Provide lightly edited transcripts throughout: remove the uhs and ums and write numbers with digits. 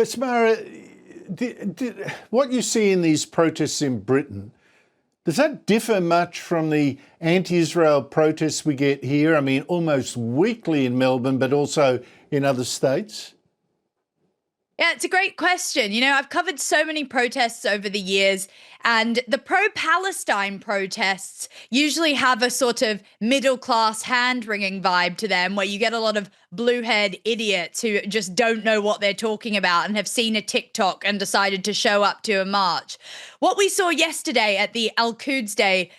Samara, what you see in these protests in Britain, does that differ much from the anti-Israel protests we get here? I mean, almost weekly in Melbourne, but also in other states? Yeah, it's a great question. I've covered so many protests over the years, and the pro-Palestine protests usually have a sort of middle-class hand-wringing vibe to them, where you get a lot of blue-haired idiots who just don't know what they're talking about and have seen a TikTok and decided to show up to a march. What we saw yesterday at the al-Quds Day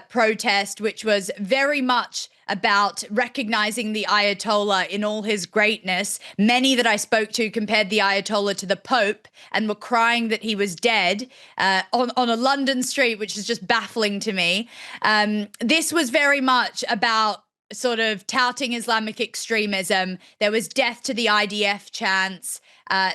protest, which was very much about recognizing the Ayatollah in all his greatness. Many that I spoke to compared the Ayatollah to the Pope and were crying that he was dead on a London street, which is just baffling to me. This was very much about sort of touting Islamic extremism. There was death to the IDF chants.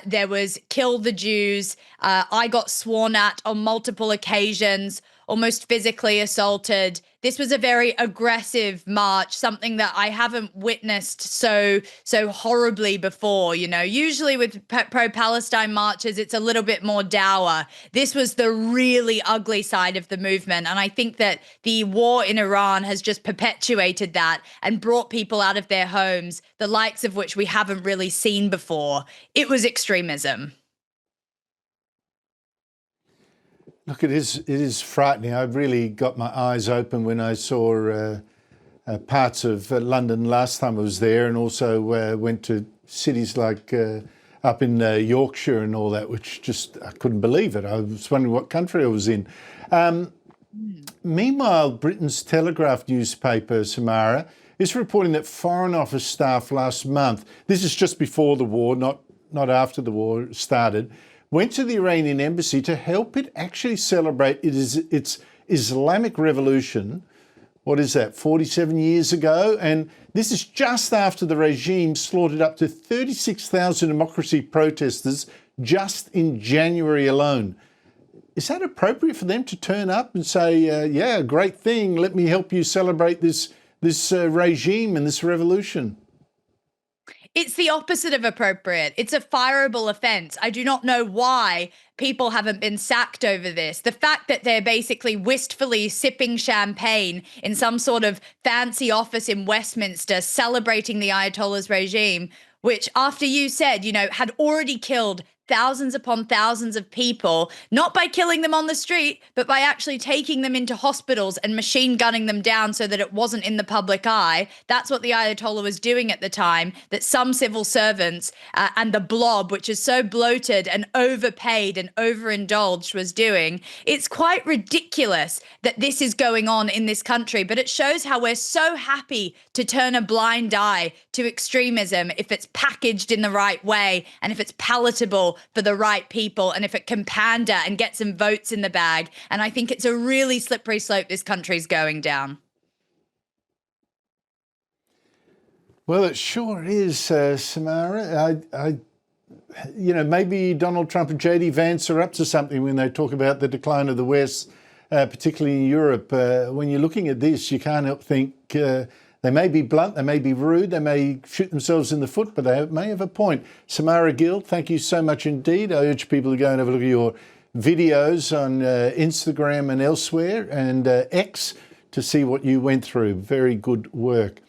There was kill the Jews. I got sworn at on multiple occasions, almost physically assaulted. This was a very aggressive march, something that I haven't witnessed so horribly before. Usually with pro-Palestine marches, it's a little bit more dour. This was the really ugly side of the movement. And I think that the war in Iran has just perpetuated that and brought people out of their homes, the likes of which we haven't really seen before. It was extremism. Look, it is frightening. I really got my eyes open when I saw parts of London last time I was there, and also went to cities like up in Yorkshire and all that, which just, I couldn't believe it. I was wondering what country I was in. Meanwhile, Britain's Telegraph newspaper, Samara, is reporting that Foreign Office staff last month, this is just before the war, not after the war started, went to the Iranian embassy to help it actually celebrate its Islamic revolution. What is that, 47 years ago? And this is just after the regime slaughtered up to 36,000 democracy protesters just in January alone. Is that appropriate for them to turn up and say, yeah, great thing, let me help you celebrate this regime and this revolution? It's the opposite of appropriate. It's a fireable offense. I do not know why people haven't been sacked over this. The fact that they're basically wistfully sipping champagne in some sort of fancy office in Westminster celebrating the Ayatollah's regime, which, after you said, had already killed thousands upon thousands of people, not by killing them on the street, but by actually taking them into hospitals and machine gunning them down so that it wasn't in the public eye. That's what the Ayatollah was doing at the time, that some civil servants and the blob, which is so bloated and overpaid and overindulged, was doing. It's quite ridiculous that this is going on in this country, but it shows how we're so happy to turn a blind eye to extremism if it's packaged in the right way and if it's palatable for the right people and if it can pander and get some votes in the bag. And I think it's a really slippery slope this country's going down. Well, it sure is, Samara. Maybe Donald Trump and JD Vance are up to something when they talk about the decline of the West, particularly in Europe. When you're looking at this, you can't help think they may be blunt, they may be rude, they may shoot themselves in the foot, but they may have a point. Samara Gill, thank you so much indeed. I urge people to go and have a look at your videos on Instagram and elsewhere, and X, to see what you went through. Very good work.